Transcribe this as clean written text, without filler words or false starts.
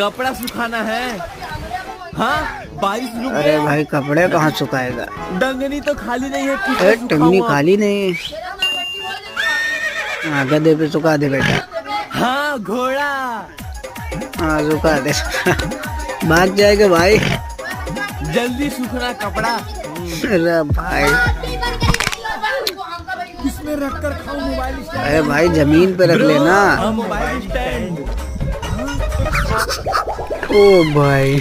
कपड़ा सुखाना है। हाँ, बारिश रुक अरे गया। भाई कपड़े कहाँ सुखाएगा? डंगनी तो खाली नहीं है, अरे किससे टंगनी सुखाऊं अब? खाली नहीं है। हाँ गधे पे सुखा दे बेटा। हाँ, घोड़ा। हाँ सुखा दे। भाग जाएगा भाई। जल्दी सूखना कपड़ा। अरे भाई, किसमें रखकर खाऊं मोबाइल स्टैंड? अरे भाई जमीन पे रख लेना। हम मोबाइल स्टैंड। ओ भाई